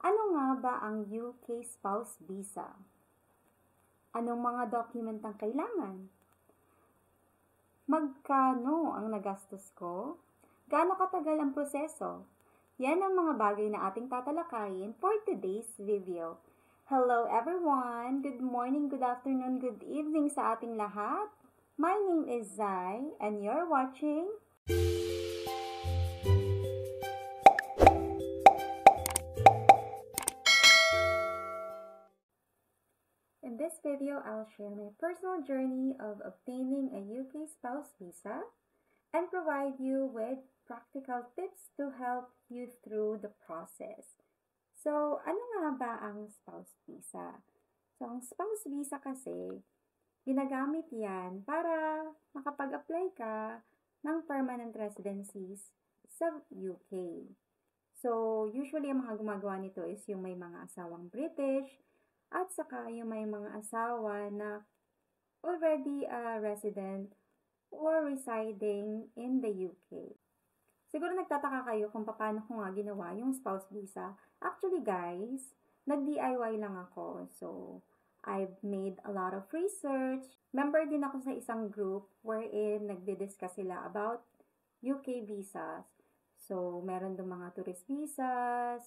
Ano nga ba ang UK Spouse Visa? Anong mga document ang kailangan? Magkano ang nagastos ko? Gaano katagal ang proseso? Yan ang mga bagay na ating tatalakayin for today's video. Hello everyone! Good morning, good afternoon, good evening sa ating lahat. My name is Zai and you're watching In this video, I'll share my personal journey of obtaining a UK spouse visa and provide you with practical tips to help you through the process. So, ano nga ba ang spouse visa? So, ang spouse visa kasi, ginagamit yan para makapag-apply ka ng permanent residencies sa UK. So, usually, ang mga gumagawa nito is yung may mga asawang British, at saka yung may mga asawa na already a resident or residing in the UK. Siguro nagtataka kayo kung paano ko nga ginawa yung spouse visa. Actually guys, nag-DIY lang ako. So, I've made a lot of research. Member din ako sa isang group wherein nagdi-discuss sila about UK visas. So, meron doon mga tourist visas,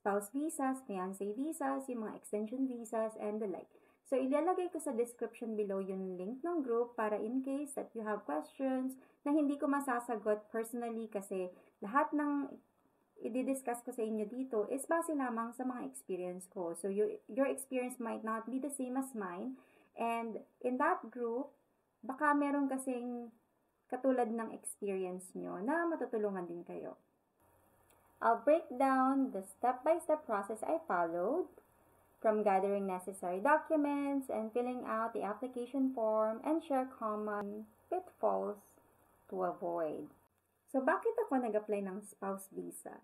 spouse visas, fiancé visas, yung mga extension visas, and the like. So, ilalagay ko sa description below yung link ng group para in case that you have questions na hindi ko masasagot personally kasi lahat ng i-discuss ko sa inyo dito is base lamang sa mga experience ko. So, your experience might not be the same as mine. And in that group, baka meron kasing katulad ng experience nyo na matutulungan din kayo. I'll break down the step-by-step process I followed from gathering necessary documents and filling out the application form and share common pitfalls to avoid. So, bakit ako nag-apply ng spouse visa?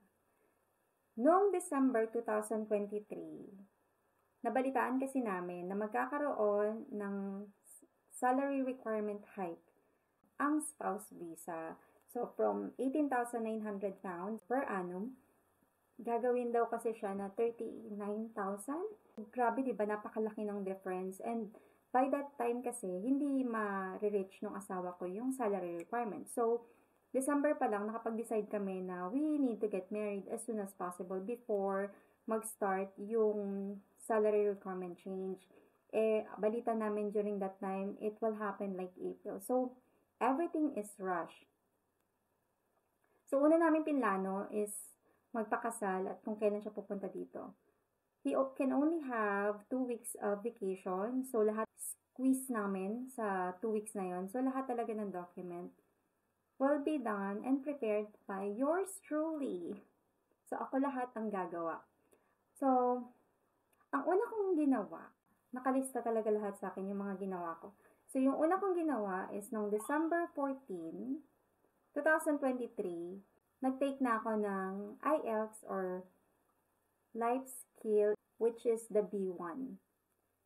Noong December 2023, nabalitaan kasi namin na magkakaroon ng salary requirement hike ang spouse visa. So, from 18,900 pounds per annum, gagawin daw kasi siya na 39,000. Grabe, diba? Napakalaki ng difference. And by that time kasi, hindi ma-reach ng asawa ko yung salary requirement. So, December pa lang, nakapag-decide kami na we need to get married as soon as possible before mag-start yung salary requirement change. Balita namin during that time, it will happen like April. So, everything is rushed. So, una namin pinlano is magpakasal at kung kailan siya pupunta dito. He can only have 2 weeks of vacation. So, lahat squeeze namin sa 2 weeks na yon. So, lahat talaga ng document will be done and prepared by yours truly. So, ako lahat ang gagawa. So, ang una kong ginawa, nakalista talaga lahat sa akin yung mga ginawa ko. So, yung una kong ginawa is noong December 14, 2023, nag-take na ako ng IELTS or Life Skill, which is the B1.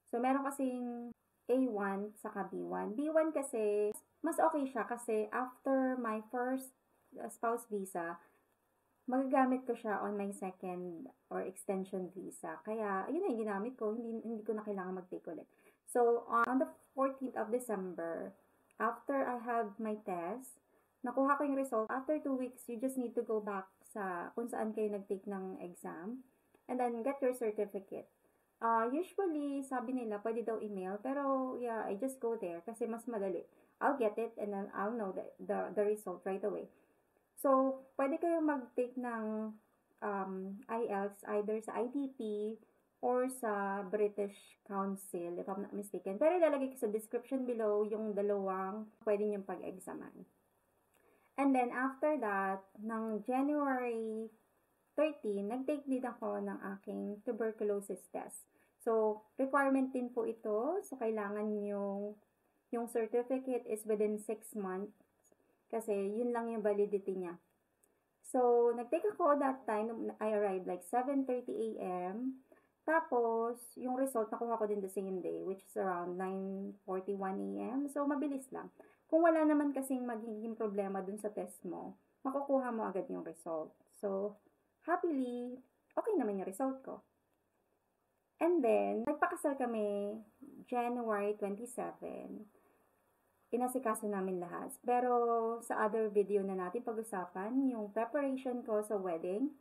So, meron kasing A1 saka B1. B1 kasi, mas okay siya kasi after my first spouse visa, magagamit ko siya on my second or extension visa. Kaya, yun na yung ginamit ko. Hindi ko na kailangan mag-take ulit. So, on the 14th of December, after I have my test, nakuha ko yung result. After 2 weeks, you just need to go back sa kung saan kayo nag-take ng exam and then get your certificate. Usually, sabi nila, pwede daw email. Pero, yeah, I just go there kasi mas madali. I'll get it and then I'll know the result right away. So, pwede kayo mag-take ng IELTS either sa IDP or sa British Council, if I'm not mistaken. Pero ilalagay ko sa description below yung dalawang pwede niyong pag-examan. And then, after that, ng January 13, nag-take din ako ng aking tuberculosis test. So, requirement din po ito. So, kailangan yung certificate is within 6 months. Kasi, yun lang yung validity niya. So, nag-take ako that time. I arrived like 7:30 a.m. Tapos, yung result, nakuha ko din the same day, which is around 9:41 a.m. So, mabilis lang. Kung wala naman kasing magiging problema dun sa test mo, makukuha mo agad yung result. So, happily, okay naman yung result ko. And then, nagpakasal kami January 27. Inasikaso namin lahat. Pero sa other video na natin pag-usapan, yung preparation ko sa wedding.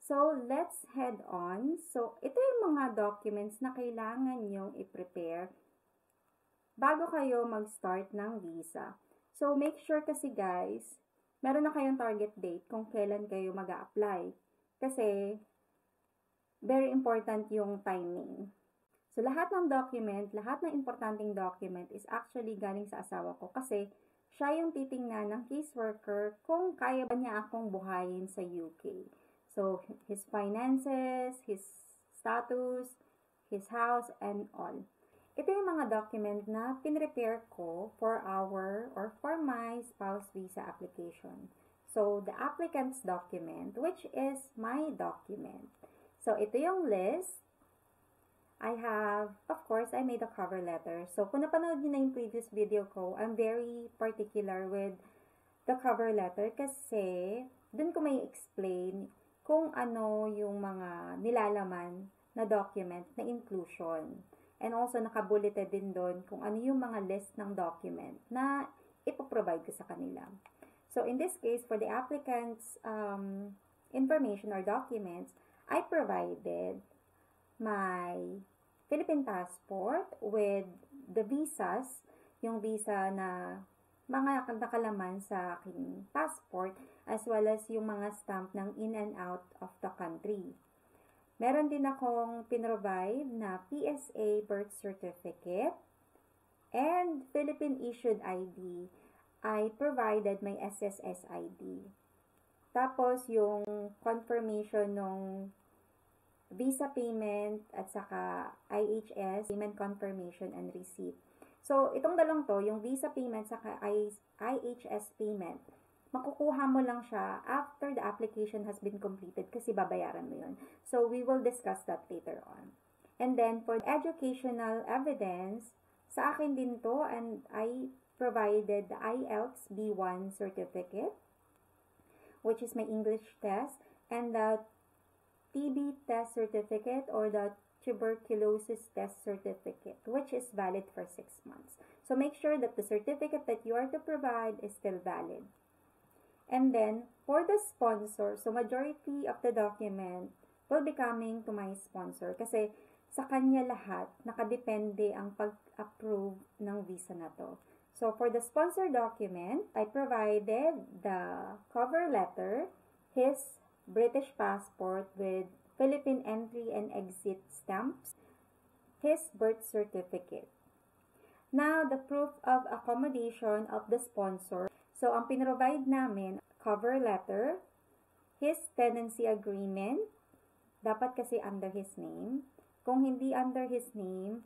So, let's head on. So, ito yung mga documents na kailangan nyong i-prepare bago kayo mag-start ng visa. So, make sure kasi guys, meron na kayong target date kung kailan kayo mag-a-apply. Kasi, very important yung timing. So, lahat ng document, lahat ng importanteng document is actually galing sa asawa ko kasi siya yung titingnan ng caseworker kung kaya ba niya akong buhayin sa UK. So, his finances, his status, his house, and all. Ito yung mga document na pinrepare ko for my spouse visa application. So, the applicant's document, which is my document. So, ito yung list. Of course, I made a cover letter. So, kung napanood nyo na yung previous video ko, I'm very particular with the cover letter kasi dun ko may explain kung ano yung mga nilalaman na document na inclusion. And also, nakabulleted din doon kung ano yung mga list ng document na ipoprovide ko sa kanila. So, in this case, for the applicant's information or documents, I provided my Philippine passport with the visas, yung visa na mga nakalaman sa aking passport, as well as yung mga stamp ng in and out of the country. Meron din akong pinrovide na PSA birth certificate and Philippine issued ID. I provided my SSS ID. Tapos yung confirmation ng visa payment at saka IHS, payment confirmation and receipt. So, itong dalawang to, yung visa payment saka IHS payment, makukuha mo lang siya after the application has been completed kasi babayaran mo yun. So, we will discuss that later on. And then, for educational evidence, sa akin din to, and I provided the IELTS B1 certificate, which is my English test, and the TB test certificate or the tuberculosis test certificate, which is valid for 6 months. So make sure that the certificate that you are to provide is still valid. And then, for the sponsor, so majority of the document will be coming to my sponsor kasi sa kanya lahat, nakadepende ang pag-approve ng visa na to. So for the sponsor document, I provided the cover letter, his British passport with Philippine entry and exit stamps, his birth certificate. Now, the proof of accommodation of the sponsor. So, ang pinrovide namin, cover letter, his tenancy agreement, dapat kasi under his name. Kung hindi under his name,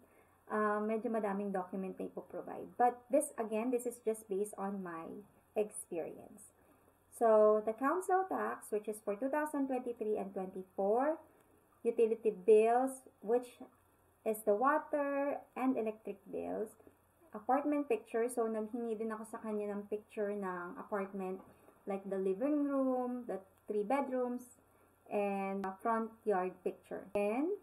medyo madaming document na ipoprovide. But this is just based on my experience. So, the council tax, which is for 2023 and 24, utility bills, which is the water and electric bills, apartment picture, so naghingi din ako sa kanya ng picture ng apartment, like the living room, the 3 bedrooms, and a front yard picture. And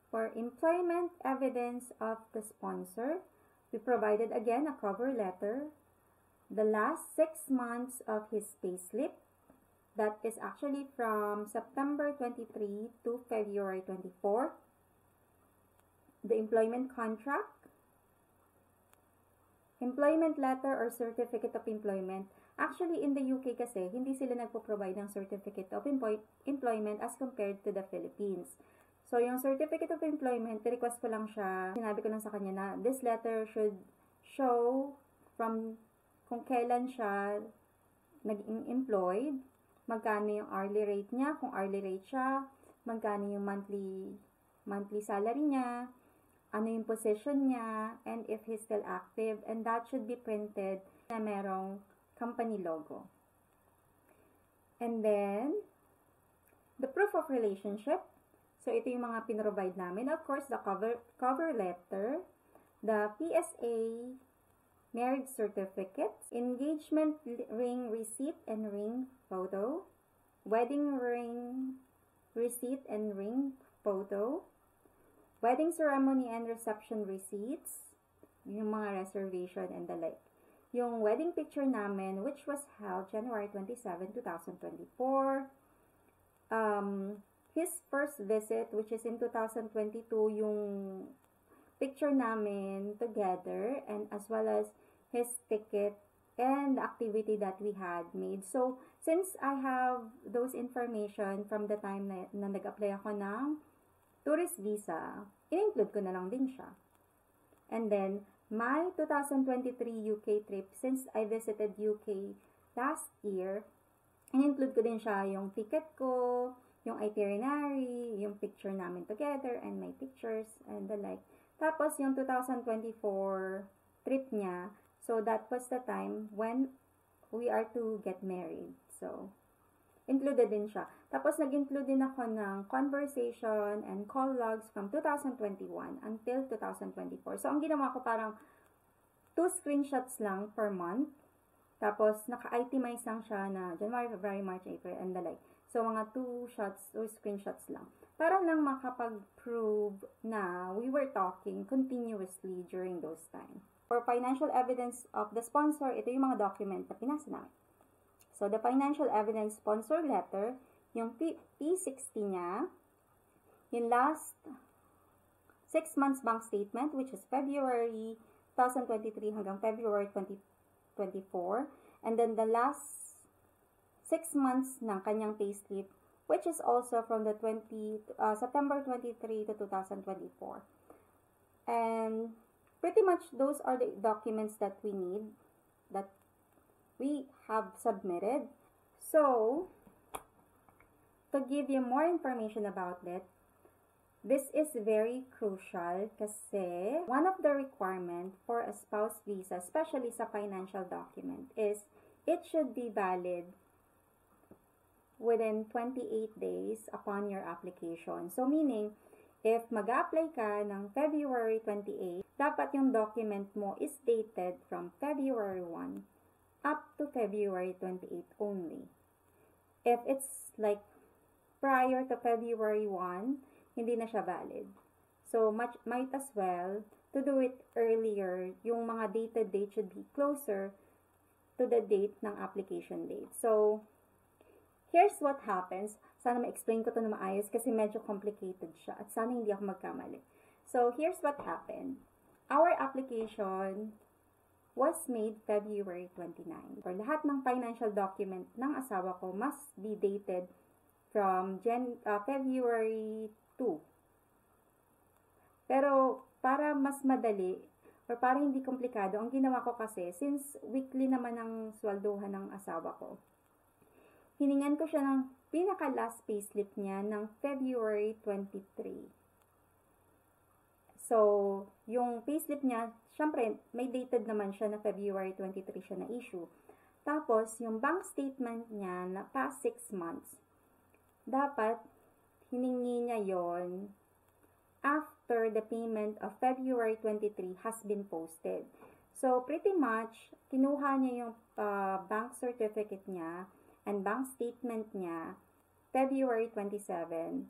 for employment evidence of the sponsor, we provided again a cover letter, the last 6 months of his payslip, that is actually from September 23 to February 24, the employment contract, employment letter or certificate of employment. Actually, in the UK kasi, hindi sila nagpo-provide ng certificate of employment as compared to the Philippines. So, yung certificate of employment, request ko lang siya, sinabi ko lang sa kanya na this letter should show from kung kailan siya naging employed, magkano yung hourly rate niya, kung hourly rate siya, magkano yung monthly salary niya, ano yung position niya, and if he's still active, and that should be printed na merong company logo. And then, the proof of relationship. So, ito yung mga pinrovide namin. Of course, the cover letter, the PSA marriage certificate, engagement ring receipt and ring photo, wedding ring receipt and ring photo, wedding ceremony and reception receipts, yung mga reservation and the like. Yung wedding picture namin, which was held January 27, 2024. His first visit, which is in 2022, yung picture namin together, and as well as his ticket and the activity that we had made. So, since I have those information from the time na nag-apply ako ng tourist visa, in-include ko na lang din siya. And then, my 2023 UK trip, since I visited UK last year, in-include ko din siya yung ticket ko, yung itinerary, yung picture namin together, and my pictures, and the like. Tapos, yung 2024 trip niya, so that was the time when we are to get married. So, included din siya. Tapos, nag-include din ako ng conversation and call logs from 2021 until 2024. So, ang ginawa ko parang 2 screenshots lang per month. Tapos, naka-itemize lang siya na January, February, March, April, and the like. So, mga 2 screenshots lang. Para lang makapag-prove na we were talking continuously during those time. For financial evidence of the sponsor, ito yung mga document na pinasa namin. So, the financial evidence sponsor letter, yung P60 niya, yung last 6 months bank statement, which is February 2023 hanggang February 2024, and then the last 6 months ng kanyang payslip, which is also from the September 23 to 2024. And pretty much those are the documents that we need, that we have submitted. So, to give you more information about it, this is very crucial kasi one of the requirement for a spouse visa, especially sa financial document, is it should be valid within 28 days upon your application. So, meaning, if mag-apply ka ng February 28, dapat yung document mo is dated from February 1 up to February 28 only. If it's like prior to February 1, hindi na siya valid. So, might as well to do it earlier. Yung mga dated date should be closer to the date ng application date. So, here's what happens. Sana ma-explain ko to na maayos kasi medyo complicated siya at sana hindi ako magkamali. So, here's what happened. Our application was made February 29. For lahat ng financial document ng asawa ko must be dated from February 2. Pero para mas madali or para hindi komplikado, ang ginawa ko kasi, since weekly naman ang sweldohan ng asawa ko, hiningan ko siya ng pinaka-last payslip niya ng February 23. So, yung payslip niya, syempre, may dated naman siya na February 23 siya na issue. Tapos, yung bank statement niya na past 6 months, dapat hiningi niya yon after the payment of February 23 has been posted. So, pretty much, kinuha niya yung bank certificate niya and bank statement niya February 27.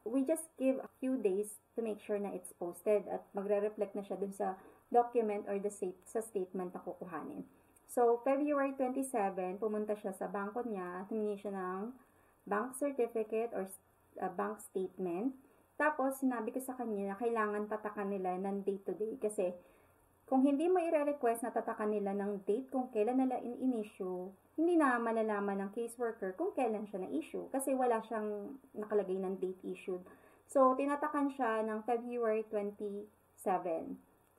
We just give a few days to make sure na it's posted at magre-reflect na siya dun sa document or sa statement na kukuhanin. So, February 27, pumunta siya sa bangko niya, humingi siya ng bank certificate or bank statement. Tapos, sinabi ko sa kanya na kailangan tatakan nila ng date to day kasi kung hindi mo i-request na tatakan nila ng date kung kailan nila in-issue, hindi na malalaman ng caseworker kung kailan siya na-issue kasi wala siyang nakalagay ng date issued. So, tinatakan siya ng February 27.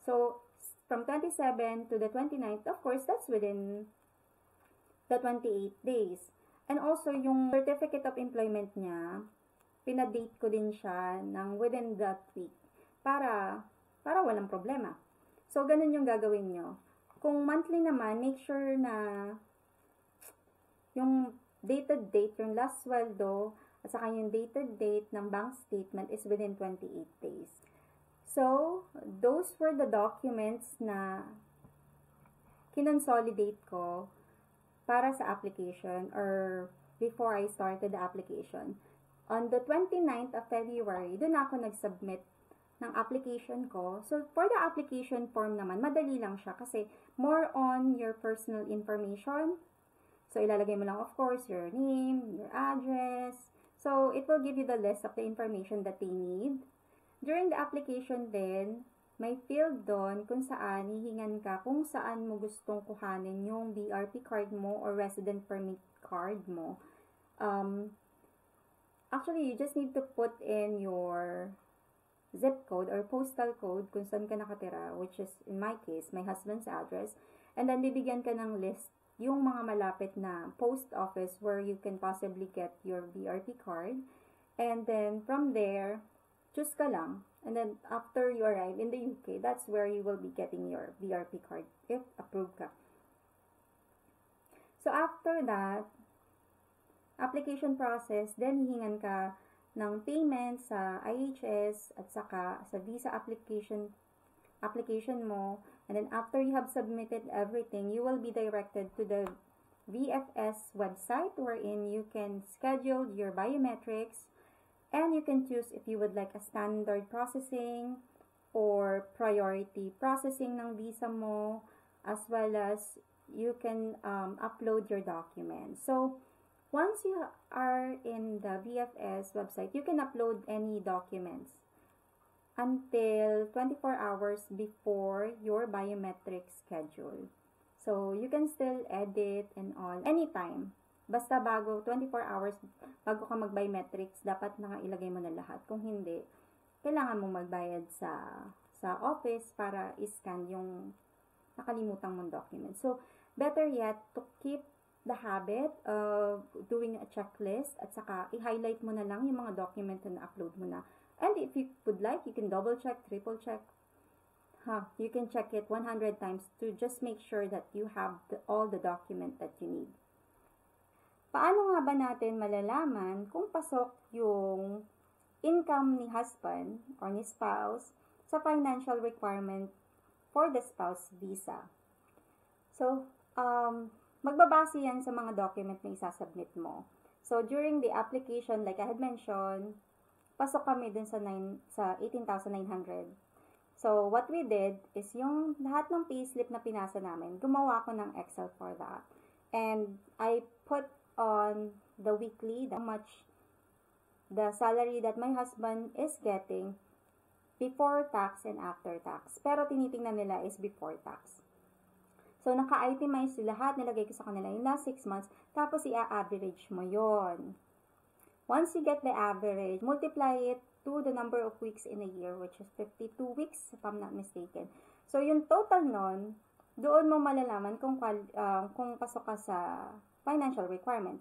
So, from 27 to the 29th, of course, that's within the 28 days. And also, yung certificate of employment niya, pinadate ko din siya ng within that week para walang problema. So, ganun yung gagawin nyo. Kung monthly naman, make sure na yung dated date, yung last sweldo, at saka yung dated date ng bank statement is within 28 days. So, those were the documents na kinonsolidate ko para sa application or before I started the application. On the 29th of February, doon ako nag-submit ng application ko. So, for the application form naman, madali lang siya kasi more on your personal information. So, ilalagay mo lang, of course, your name, your address. So, it will give you the list of the information that they need. During the application din, may field doon kung saan hihingan ka kung saan mo gustong kuhanin yung BRP card mo or resident permit card mo. Actually, you just need to put in your zip code or postal code kung saan ka nakatira, which is, in my case, my husband's address. And then, bibigyan ka ng list yung mga malapit na post office where you can possibly get your BRP card. And then, from there, choose ka lang. And then, after you arrive in the UK, that's where you will be getting your BRP card if approved ka. So, after that, application process, then hihingan ka ng payment sa IHS at saka sa visa application mo. And then after you have submitted everything, you will be directed to the VFS website wherein you can schedule your biometrics and you can choose if you would like a standard processing or priority processing ng visa mo, as well as you can upload your documents. So, once you are in the VFS website, you can upload any documents until 24 hours before your biometric schedule. So, you can still edit and all anytime. Basta bago 24 hours bago ka mag-biometrics, dapat nakailagay mo na lahat. Kung hindi, kailangan mong magbayad sa office para i-scan yung nakalimutan mong document. So, better yet to keep the habit of doing a checklist at saka i-highlight mo na lang yung mga document na upload mo na. And if you would like, you can double check, triple check. You can check it 100 times to just make sure that you have all the document that you need. Paano nga ba natin malalaman kung pasok yung income ni husband or ni spouse sa financial requirement for the spouse visa? So, magbabase yan sa mga document na isasubmit mo. So, during the application, like I had mentioned, pasok kami dun sa 18,900. So, what we did is yung lahat ng payslip na pinasa namin, gumawa ko ng Excel for that. And I put on the weekly, how much the salary that my husband is getting before tax and after tax. Pero tinitingnan nila is before tax. So, naka-itemize lahat, nilagay ko sa kanila yung last 6 months, tapos i-average mo yon. Once you get the average, multiply it to the number of weeks in a year, which is 52 weeks, if I'm not mistaken. So, yung total nun, doon mo malalaman kung pasok ka sa financial requirement.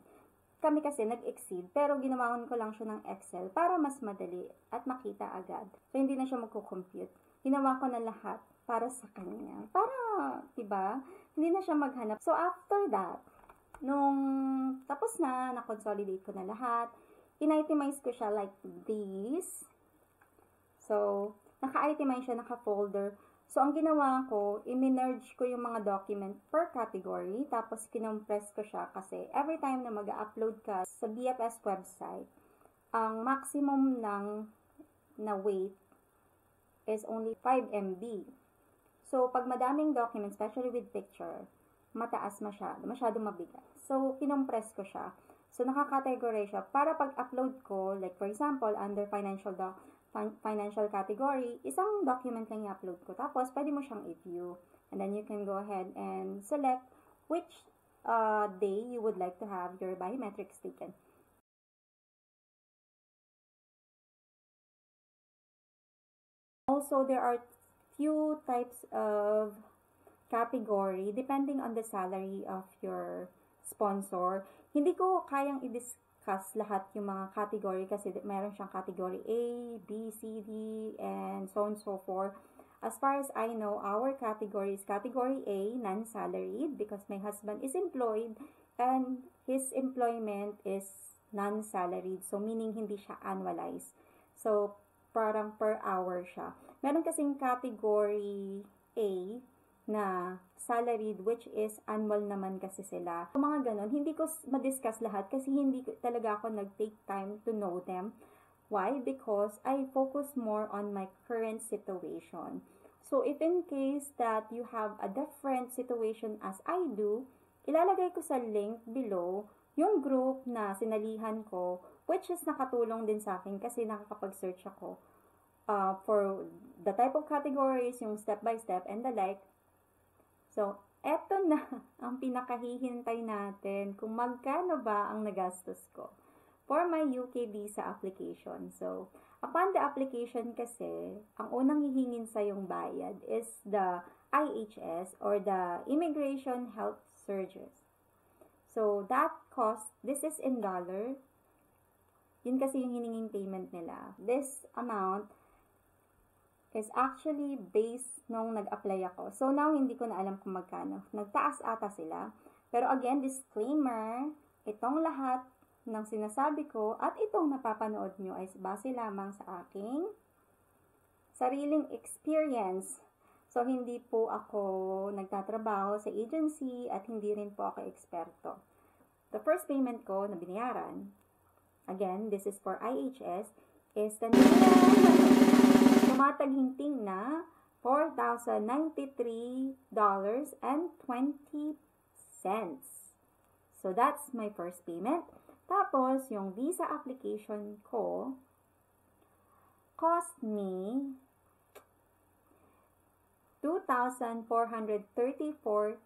Kami kasi nag-exceed, pero ginawan ko lang siya ng Excel para mas madali at makita agad. So, hindi na siya magko-compute. Ginawa ko na lahat para sa kanya. Para, diba, hindi na siya maghanap. So, after that, nung tapos na-consolidate ko na lahat, in-itemize ko siya like this. So, naka-itemize siya, naka-folder. So, ang ginawa ko, i-merge ko yung mga document per category, tapos kinompress ko siya kasi every time na mag-upload ka sa BFS website, ang maximum na weight is only 5 MB. So, pag madaming documents, especially with picture, mataas masyado mabigat. So, kinompress ko siya. So, nakakategorize siya. Para pag-upload ko, like for example, under financial category, isang document lang i-upload ko. Tapos, pwede mo siyang i-view. And then, you can go ahead and select which day you would like to have your biometrics taken. Also, there are few types of category depending on the salary of your sponsor. Hindi ko kayang i-discuss lahat yung mga category kasi meron siyang category A, B, C, D, and so on and so forth. As far as I know, our category is category A, non-salaried, because my husband is employed and his employment is non-salaried. So, meaning hindi siya annualized. So, parang per hour siya. Meron kasing category A na salaried, which is annual naman kasi sila. So, mga ganon, hindi ko ma-discuss lahat kasi hindi talaga ako nag-take time to know them. Why? Because I focus more on my current situation. So, if in case that you have a different situation as I do, ilalagay ko sa link below yung group na sinalihan ko, which is nakatulong din sa akin kasi nakakapag-search ako for the type of categories, yung step by step and the like. So, eto na ang pinakahihintay natin kung magkano ba ang nagastos ko for my UK visa application. So, upon the application kasi, ang unang hihingin sa yung bayad is the IHS or the Immigration Health Services. So, that cost, this is in dollar. Yun kasi yung hininging payment nila. This amount is actually based nung nag-apply ako. So, now, hindi ko na alam kung magkano. Nagtaas ata sila. Pero again, disclaimer, itong lahat ng sinasabi ko at itong napapanood nyo ay base lamang sa aking sariling experience. So, hindi po ako nagtatrabaho sa agency at hindi rin po ako eksperto. The first payment ko na binayaran, again, this is for IHS, is the tumataghinting na $4,093.20. So, that's my first payment. Tapos, yung visa application ko cost me $2,434.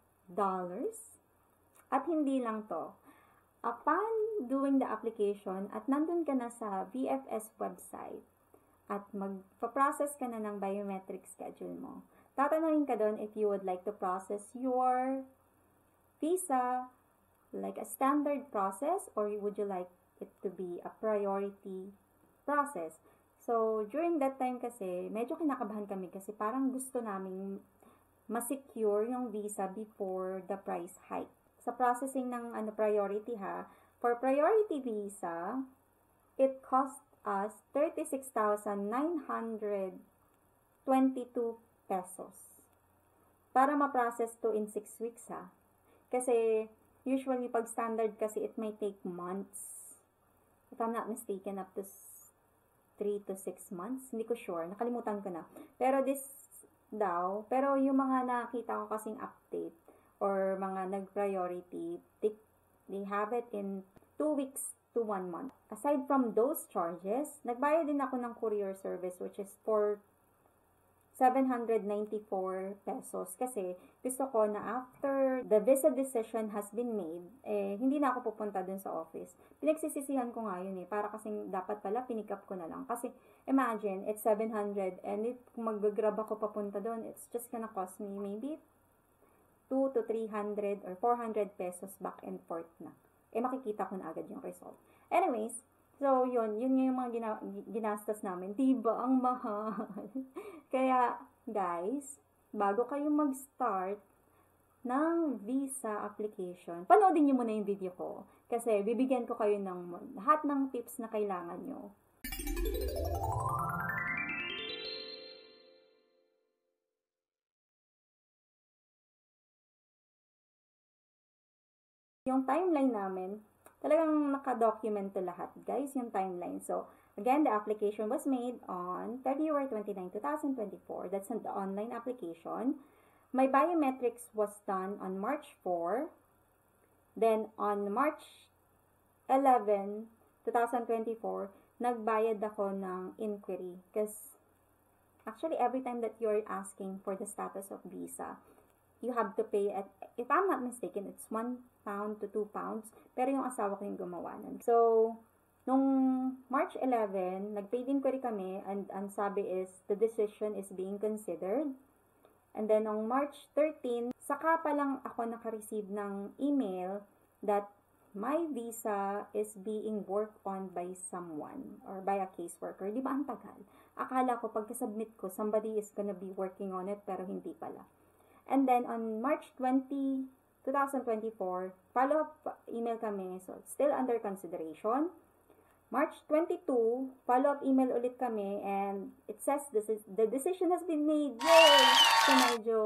At hindi lang to. Upon doing the application at nandun ka na sa VFS website, at magpa-process ka na ng biometric schedule mo. Tatanungin ka doon if you would like to process your visa like a standard process or would you like it to be a priority process. So, during that time kasi, medyo kinakabahan kami kasi parang gusto namin ma-secure yung visa before the price hike. Sa processing ng priority for priority visa, it costs us 36,922 pesos para ma-process to in 6 weeks Kasi usually pag standard kasi it may take months. If I'm not mistaken, up to 3 to 6 months. Hindi ko sure. Nakalimutan ko na. Pero pero yung mga nakita ko kasing update or mga nag-priority, they have it in 2 weeks to 1 month. Aside from those charges, nagbayad din ako ng courier service which is for 794 pesos kasi gusto ko na after the visa decision has been made, hindi na ako pupunta dun sa office. Pinagsisisihan ko nga yun para kasing dapat pala pinick up ko na lang. Kasi imagine, it's 700 and if mag-grab ako papunta dun, it's just gonna cost me maybe 2 to 300 or 400 pesos back and forth na. Makikita ko na agad yung result. Anyways, so yun yung mga ginastos namin. Diba ang mahal? Kaya, guys, bago kayo mag-start ng visa application, panoodin nyo muna yung video ko. Kasi bibigyan ko kayo ng lahat ng tips na kailangan nyo. Yung timeline namin, talagang naka-document to lahat, guys, yung timeline. So, again, the application was made on February 29, 2024. That's the online application. My biometrics was done on March 4. Then, on March 11, 2024, nagbayad ako ng inquiry. Because, actually, every time that you're asking for the status of visa, you have to pay at, if I'm not mistaken, it's 1 pound to 2 pounds. Pero yung asawa ko yung gumawa nun. So, nung March 11, nag-paid inquiry kami and ang sabi is, the decision is being considered. And then, on March 13, saka pa lang ako naka-receive ng email that my visa is being worked on by someone or by a caseworker. Di ba ang tagal? Akala ko pagka-submit ko, somebody is gonna be working on it, pero hindi pala. And then, on March 20, 2024, follow-up email kami. So, still under consideration. March 22, follow-up email ulit kami. And it says the decision has been made. Yay! So, medyo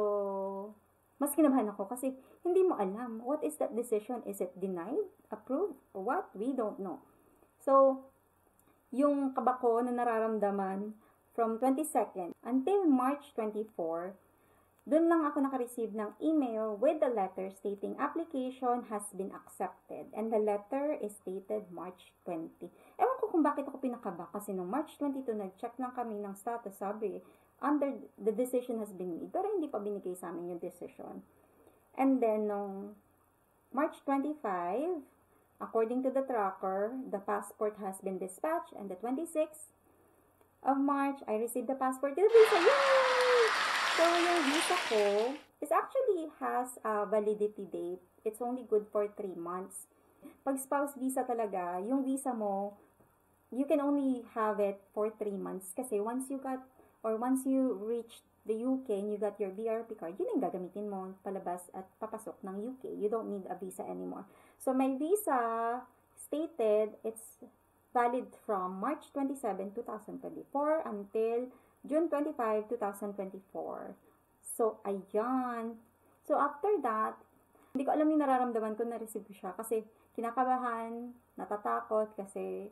mas kinabahan ako kasi hindi mo alam. What is that decision? Is it denied? Approved? Or what? We don't know. So, yung kaba ko na nararamdaman from 22nd until March 24, doon lang ako nakareceive ng email with the letter stating application has been accepted. And the letter is dated March 20. Ewan ko kung bakit ako pinakaba kasi nung March 22, nag-check lang kami ng status, sabi, under the decision has been made. Pero hindi pa binigay sa amin yung decision. And then, nung March 25, according to the tracker, the passport has been dispatched. And the 26th of March, I received the passport to the visa. Yay! So, yung visa ko is actually has a validity date. It's only good for 3 months. Pag spouse visa talaga, yung visa mo, you can only have it for 3 months. Kasi once you reach the UK and you got your BRP card, yun ang gagamitin mo palabas at papasok ng UK. You don't need a visa anymore. So, my visa stated it's valid from March 27, 2024 until June 25, 2024. So, ayan. So, after that, hindi ko alam yung nararamdaman ko na receive ko siya kasi kinakabahan, natatakot kasi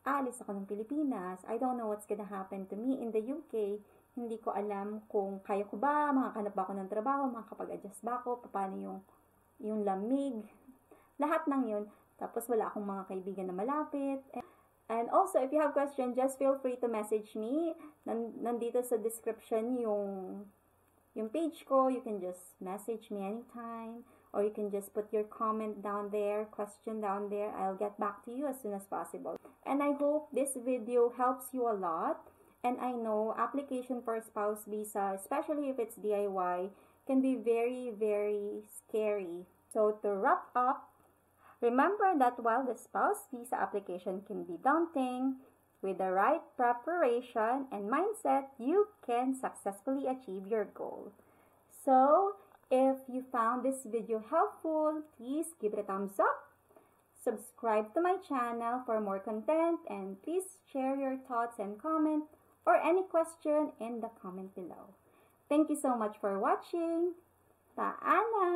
aalis ako ng Pilipinas. I don't know what's gonna happen to me in the UK. Hindi ko alam kung kaya ko ba, makakahanap ba ako ng trabaho, makakapag-adjust ba ako, paano yung lamig, lahat ng yun. Tapos wala akong mga kaibigan na malapit. And also, if you have questions, just feel free to message me. Nandito sa description yung page ko. You can just message me anytime. Or you can just put your comment down there, question down there. I'll get back to you as soon as possible. And I hope this video helps you a lot. And I know application for spouse visa, especially if it's DIY, can be very, very scary. So to wrap up, remember that while the spouse visa application can be daunting, with the right preparation and mindset, you can successfully achieve your goal. So, if you found this video helpful, please give it a thumbs up, subscribe to my channel for more content, and please share your thoughts and comment or any question in the comment below. Thank you so much for watching. Paalam!